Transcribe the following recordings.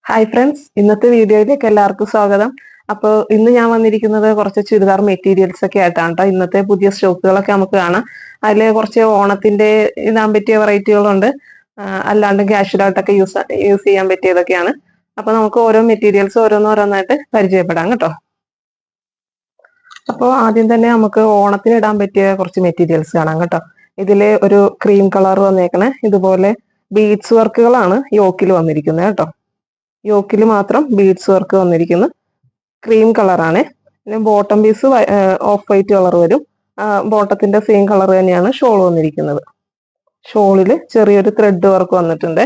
Hi friends, ഇന്നത്തെ വീഡിയോയിലേക്ക് എല്ലാവർക്കും സ്വാഗതം. അപ്പോൾ ഇന്ന് ഞാൻ വന്നിരിക്കുന്നത് കുറച്ച് ചുരിദാർ മെറ്റീരിയൽസ് ഒക്കെ ആയിട്ടാണ് കേട്ടോ. ഇന്നത്തെ പുതിയ സ്റ്റോക്കുകളൊക്കെ നമുക്ക് കാണാം. അതിൽ കുറച്ച് ഓണത്തിന്റെ ഇടാൻ പറ്റിയ വെറൈറ്റികളുണ്ട്, അല്ലാണ്ട് casual ആയിട്ടൊക്കെ യൂസ് ചെയ്യാൻ പറ്റിയതൊക്കെയാണ്. അപ്പൊ നമുക്ക് ഓരോ മെറ്റീരിയൽസ് ഓരോന്നോരോന്നായിട്ട് പരിചയപ്പെടാം കേട്ടോ. അപ്പോൾ ആദ്യം തന്നെ നമുക്ക് ഓണത്തിന് ഇടാൻ പറ്റിയ കുറച്ച് മെറ്റീരിയൽസ് കാണാം കേട്ടോ. ഇതില് ഒരു ക്രീം കളർ വന്നേക്കണേ, ഇതുപോലെ ബീഡ്സ് വർക്കുകളാണ് യോക്കിൽ വന്നിരിക്കുന്നത് കേട്ടോ. യോക്കിൽ മാത്രം ബീഡ്സ് വർക്ക് വന്നിരിക്കുന്നു. ക്രീം കളറാണ്. പിന്നെ bottom piece off white colour വരും. ബോട്ടത്തിന്റെ സെയിം കളർ തന്നെയാണ് ഷോൾ വന്നിരിക്കുന്നത്. ഷോളിൽ ചെറിയൊരു ത്രെഡ് വർക്ക് വന്നിട്ടുണ്ട്.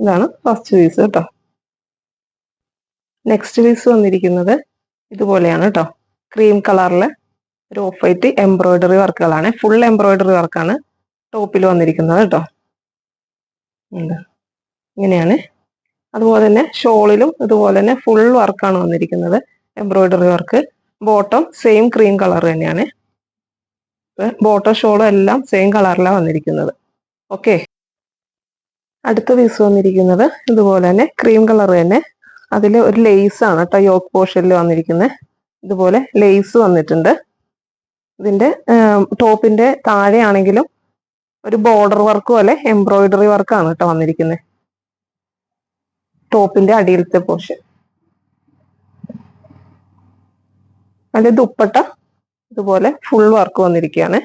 ഇതാണ് ഫസ്റ്റ് പീസ് കേട്ടോ. നെക്സ്റ്റ് പീസ് വന്നിരിക്കുന്നത് ഇതുപോലെയാണ് കേട്ടോ. ക്രീം കളറിലെ ഒരു ഓഫ് വൈറ്റ് എംബ്രോയിഡറി വർക്കുകളാണ്. ഫുൾ എംബ്രോയിഡറി വർക്കാണ് ടോപ്പിൽ വന്നിരിക്കുന്നത് കേട്ടോ. ഇങ്ങനെയാണ്. അതുപോലെ തന്നെ ഷോളിലും ഇതുപോലെ തന്നെ ഫുൾ വർക്കാണ് വന്നിരിക്കുന്നത്, embroidery work. Bottom same cream colour തന്നെയാണ്. ബോട്ടം ഷോളും എല്ലാം സെയിം കളറിലാണ് വന്നിരിക്കുന്നത്. ഓക്കെ, അടുത്ത പീസ് വന്നിരിക്കുന്നത് ഇതുപോലെ തന്നെ ക്രീം കളർ തന്നെ. അതിൽ ഒരു ലേസ് ആണ് കേട്ടോ യോക്ക് പോർഷനിൽ വന്നിരിക്കുന്നത്. ഇതുപോലെ ലേസ് വന്നിട്ടുണ്ട്. ഇതിന്റെ ടോപ്പിന്റെ താഴെ ആണെങ്കിലും ഒരു ബോർഡർ വർക്ക് പോലെ എംബ്രോയിഡറി വർക്കാണ് കേട്ടോ വന്നിരിക്കുന്നത്. ടോപ്പിന്റെ അടിയിലത്തെ പോർഷൻ. അതിന്റെ ദുപ്പട്ട ഇതുപോലെ ഫുൾ വർക്ക് വന്നിരിക്കുകയാണ്.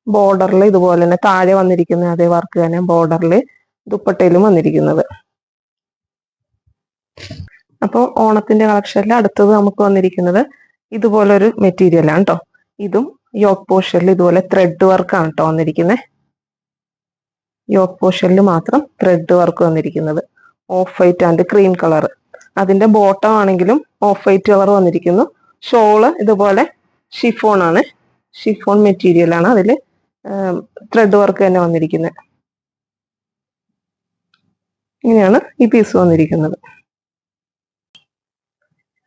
ബോർഡറിൽ ഇതുപോലെ തന്നെ താഴെ വന്നിരിക്കുന്ന അതേ വർക്ക് തന്നെ ബോർഡറിൽ ദുപ്പട്ടയിലും വന്നിരിക്കുന്നത്. അപ്പോൾ ഓണത്തിന്റെ കളക്ഷനിൽ അടുത്തത് നമുക്ക് വന്നിരിക്കുന്നത് ഇതുപോലെ ഒരു മെറ്റീരിയൽ ആണ് കേട്ടോ. ഇതും യോക്ക് പോർഷനിൽ ഇതുപോലെ ത്രെഡ് വർക്കാണ് കേട്ടോ വന്നിരിക്കുന്നത്. യോക്ക് പോർഷനിൽ മാത്രം ത്രെഡ് വർക്ക് വന്നിരിക്കുന്നത്. Of white and cream colour. അതിന്റെ ബോട്ടം ആണെങ്കിലും ഓഫ് വൈറ്റ് കളർ വന്നിരിക്കുന്നു. ഷോള് ഇതുപോലെ ഷിഫോൺ ആണ്. ഷിഫോൺ മെറ്റീരിയൽ ആണ്. അതിൽ ത്രെഡ് വർക്ക് തന്നെ വന്നിരിക്കുന്നത്. ഇങ്ങനെയാണ് ഈ പീസ് വന്നിരിക്കുന്നത്.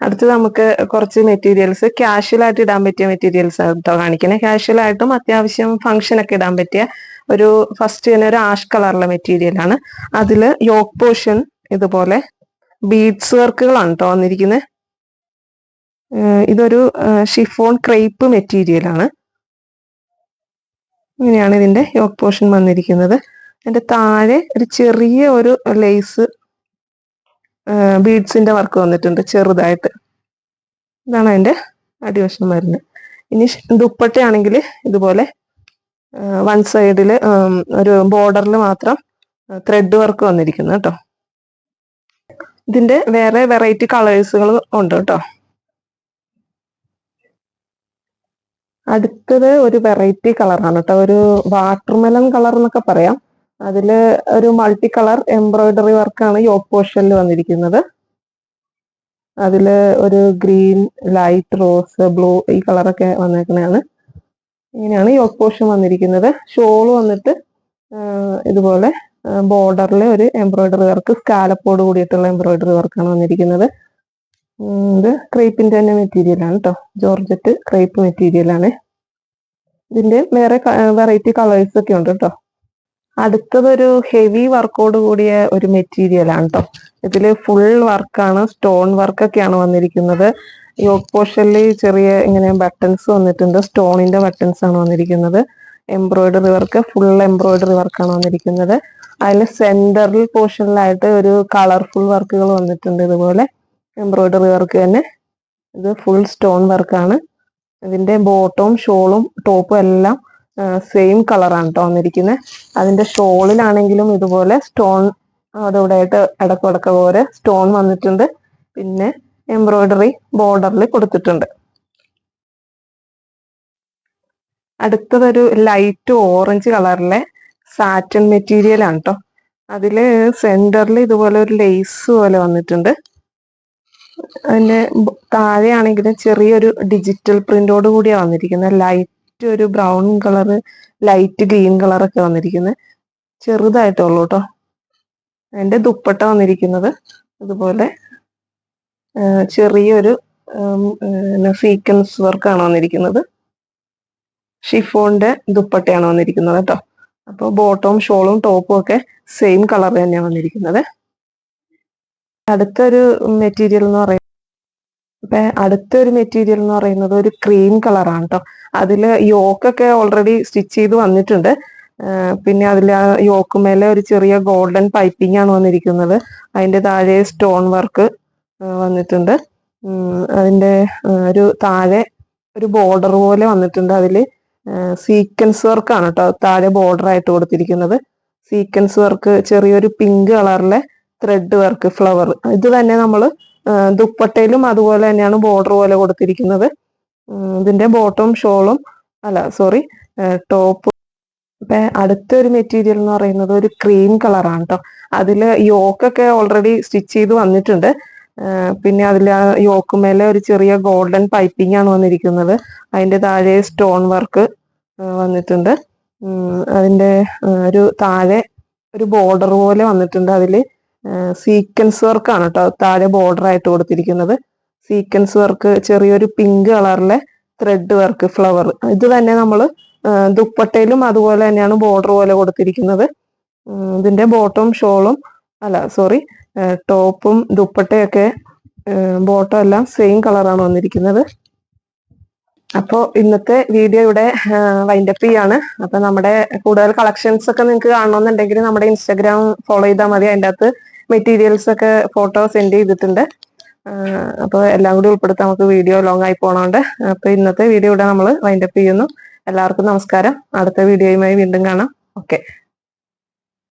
അടുത്തത് നമുക്ക് കുറച്ച് മെറ്റീരിയൽസ് കാഷ്വൽ ആയിട്ട് ഇടാൻ പറ്റിയ മെറ്റീരിയൽസ് കേട്ടോ കാണിക്കണേ. കാഷ്വൽ ആയിട്ടും അത്യാവശ്യം ഫംഗ്ഷൻ ഒക്കെ ഇടാൻ പറ്റിയ ഒരു ഫസ്റ്റ് തന്നെ ഒരു ആഷ് കളറിലെ മെറ്റീരിയൽ ആണ്. അതില് യോക്ക് പോർഷൻ ഇതുപോലെ ബീഡ്സ് വർക്കുകളാണ് കേട്ടോ വന്നിരിക്കുന്നത്. ഇതൊരു ഷിഫോൺ ക്രേപ്പ് മെറ്റീരിയൽ ആണ്. ഇങ്ങനെയാണ് ഇതിന്റെ യോക്ക് പോർഷൻ വന്നിരിക്കുന്നത്. അതിന്റെ താഴെ ഒരു ചെറിയ ഒരു ലേസ് ബീഡ്സിന്റെ വർക്ക് വന്നിട്ടുണ്ട് ചെറുതായിട്ട്. ഇതാണ് അതിന്റെ അടിവശം വരുന്നത്. ഇനി ദുപ്പട്ടയാണെങ്കിൽ ഇതുപോലെ വൺ സൈഡിൽ ഒരു ബോർഡറിൽ മാത്രം ത്രെഡ് വർക്ക് വന്നിരിക്കുന്നു കേട്ടോ. ഇതിന്റെ വേറെ വെറൈറ്റി കളേഴ്സുകൾ ഉണ്ട് കേട്ടോ. അടുത്തത് ഒരു വെറൈറ്റി കളറാണ് കേട്ടോ. ഒരു വാട്ടർമെലൺ കളർ എന്നൊക്കെ പറയാം. അതില് ഒരു മൾട്ടി കളർ എംബ്രോയിഡറി വർക്കാണ് യോക്ക് പോർഷനിൽ വന്നിരിക്കുന്നത്. അതില് ഒരു ഗ്രീൻ, ലൈറ്റ് റോസ്, ബ്ലൂ ഈ കളറൊക്കെ വന്നേക്കുന്നതാണ്. ഇങ്ങനെയാണ് യോക്ക് പോർഷൻ വന്നിരിക്കുന്നത്. ഷോൾ വന്നിട്ട് ഇതുപോലെ ബോർഡറിൽ ഒരു എംബ്രോയിഡറി വർക്ക്, സ്കാലപ്പോട് കൂടിയിട്ടുള്ള എംബ്രോയിഡറി വർക്കാണ് വന്നിരിക്കുന്നത്. ഇത് ക്രേപ്പിന്റെ തന്നെ മെറ്റീരിയൽ ആണ് കേട്ടോ. ജോർജറ്റ് ക്രേപ്പ് മെറ്റീരിയൽ ആണ്. ഇതിന്റെ വേറെ വെറൈറ്റി കളേഴ്സ് ഒക്കെ ഉണ്ട് കേട്ടോ. അടുത്തതൊരു ഹെവി വർക്കോട് കൂടിയ ഒരു മെറ്റീരിയൽ ആണ് കേട്ടോ. ഇതില് ഫുൾ വർക്കാണ്, സ്റ്റോൺ വർക്കൊക്കെയാണ് വന്നിരിക്കുന്നത്. യോക്ക് പോർഷനിൽ ചെറിയ ഇങ്ങനെ ബട്ടൺസ് വന്നിട്ടുണ്ട്. സ്റ്റോണിന്റെ ബട്ടൺസ് ആണ് വന്നിരിക്കുന്നത്. എംബ്രോയിഡറി വർക്ക്, ഫുൾ എംബ്രോയിഡറി വർക്കാണ് വന്നിരിക്കുന്നത്. അതിൽ സെന്ററിൽ പോർഷനിലായിട്ട് ഒരു കളർഫുൾ വർക്കുകൾ വന്നിട്ടുണ്ട്. ഇതുപോലെ എംബ്രോയിഡറി വർക്ക് തന്നെ. ഇത് ഫുൾ സ്റ്റോൺ വർക്കാണ്. ഇതിന്റെ ബോട്ടവും ഷോളും ടോപ്പും എല്ലാം സെയിം കളറാണ് കേട്ടോ വന്നിരിക്കുന്നത്. അതിന്റെ ഷോളിലാണെങ്കിലും ഇതുപോലെ സ്റ്റോൺ അവിടെ ഇവിടെ ആയിട്ട് ഇടക്കിടക്ക പോലെ സ്റ്റോൺ വന്നിട്ടുണ്ട്. പിന്നെ എംബ്രോയിഡറി ബോർഡറിൽ കൊടുത്തിട്ടുണ്ട്. അടുത്തതൊരു ലൈറ്റ് ഓറഞ്ച് കളറിലെ സാറ്റൻ മെറ്റീരിയൽ ആണ് കേട്ടോ. അതില് സെന്ററിൽ ഇതുപോലെ ഒരു ലേസ് പോലെ വന്നിട്ടുണ്ട്. അതിന്റെ താഴെയാണെങ്കിൽ ചെറിയൊരു ഡിജിറ്റൽ പ്രിന്റോട് കൂടിയാണ് വന്നിരിക്കുന്നത്. ലൈറ്റ് ഒരു ബ്രൗൺ കളർ, ലൈറ്റ് ഗ്രീൻ കളറൊക്കെ വന്നിരിക്കുന്നത്. ചെറുതായിട്ടുള്ളൂ കേട്ടോ. അതിന്റെ ദുപ്പട്ട വന്നിരിക്കുന്നത് ഇതുപോലെ ചെറിയൊരു സീക്വൻസ് വർക്കാണ് വന്നിരിക്കുന്നത്. ഷിഫോണിന്റെ ദുപ്പട്ടയാണ് വന്നിരിക്കുന്നത് കേട്ടോ. അപ്പോൾ ബോട്ടവും ഷോളും ടോപ്പും ഒക്കെ സെയിം കളർ തന്നെയാണ് വന്നിരിക്കുന്നത്. അടുത്തൊരു മെറ്റീരിയൽ എന്ന് പറയുന്നത് ഒരു ക്രീം കളറാണ് കേട്ടോ. അതില് യോക്കൊക്കെ ഓൾറെഡി സ്റ്റിച്ച് ചെയ്ത് വന്നിട്ടുണ്ട്. പിന്നെ അതിൽ ആ യോക്ക് മേലെ ഒരു ചെറിയ ഗോൾഡൻ പൈപ്പിംഗ് ആണ് വന്നിരിക്കുന്നത്. അതിന്റെ താഴെ സ്റ്റോൺ വർക്ക് വന്നിട്ടുണ്ട്. അതിന്റെ ഒരു താഴെ ഒരു ബോർഡർ പോലെ വന്നിട്ടുണ്ട്. അതിൽ സീക്വൻസ് വർക്കാണ് കേട്ടോ താഴെ ബോർഡർ ആയിട്ട് കൊടുത്തിരിക്കുന്നത്. സീക്വൻസ് വർക്ക്, ചെറിയൊരു പിങ്ക് കളറിലെ ത്രെഡ് വർക്ക്, ഫ്ലവർ. ഇത് തന്നെ നമ്മൾ ദുപ്പട്ടയിലും അതുപോലെ തന്നെയാണ് ബോർഡർ പോലെ കൊടുത്തിരിക്കുന്നത്. ഇതിന്റെ ബോട്ടവും ഷോളും ടോപ്പ്. അടുത്തൊരു മെറ്റീരിയൽ എന്ന് പറയുന്നത് ഒരു ക്രീം കളറാണ് കേട്ടോ. അതില് യോക്കൊക്കെ ഓൾറെഡി സ്റ്റിച്ച് ചെയ്ത് വന്നിട്ടുണ്ട്. പിന്നെ അതിൽ ആ യോക്ക് മേലെ ഒരു ചെറിയ ഗോൾഡൻ പൈപ്പിംഗ് ആണ് വന്നിരിക്കുന്നത്. അതിന്റെ താഴെ സ്റ്റോൺ വർക്ക് വന്നിട്ടുണ്ട്. അതിന്റെ ഒരു താഴെ ഒരു ബോർഡർ പോലെ വന്നിട്ടുണ്ട്. അതിൽ സീക്വൻസ് വർക്കാണ് കേട്ടോ താഴെ ബോർഡർ ആയിട്ട് കൊടുത്തിരിക്കുന്നത്. സീക്വൻസ് വർക്ക്, ചെറിയൊരു പിങ്ക് കളറിലെ ത്രെഡ് വർക്ക്, ഫ്ലവർ. ഇത് തന്നെ നമ്മൾ ദുപ്പട്ടയിലും അതുപോലെ തന്നെയാണ് ബോർഡർ പോലെ കൊടുത്തിരിക്കുന്നത്. ഇതിന്റെ ബോട്ടവും ഷോളും ടോപ്പും ദുപ്പട്ടയൊക്കെ ബോട്ടം എല്ലാം സെയിം കളറാണ് വന്നിരിക്കുന്നത്. അപ്പോൾ ഇന്നത്തെ വീഡിയോ ഇവിടെ വൈൻഡപ്പ് ചെയ്യാണ്. അപ്പൊ നമ്മുടെ കൂടുതൽ കളക്ഷൻസ് ഒക്കെ നിങ്ങൾക്ക് കാണണമെന്നുണ്ടെങ്കിൽ നമ്മുടെ ഇൻസ്റ്റാഗ്രാം ഫോളോ ചെയ്താൽ മതി. അതിൻ്റെ അകത്ത് മെറ്റീരിയൽസ് ഒക്കെ ഫോട്ടോ സെൻഡ് ചെയ്തിട്ടുണ്ട്. അപ്പോൾ എല്ലാം കൂടി ഉൾപ്പെടുത്താൻ നമുക്ക് വീഡിയോ ലോങ് ആയി പോണോണ്ട് അപ്പൊ ഇന്നത്തെ വീഡിയോ ഇവിടെ നമ്മൾ വൈൻഡപ്പ് ചെയ്യുന്നു. എല്ലാവർക്കും നമസ്കാരം. അടുത്ത വീഡിയോയുമായി വീണ്ടും കാണാം. ഓക്കെ.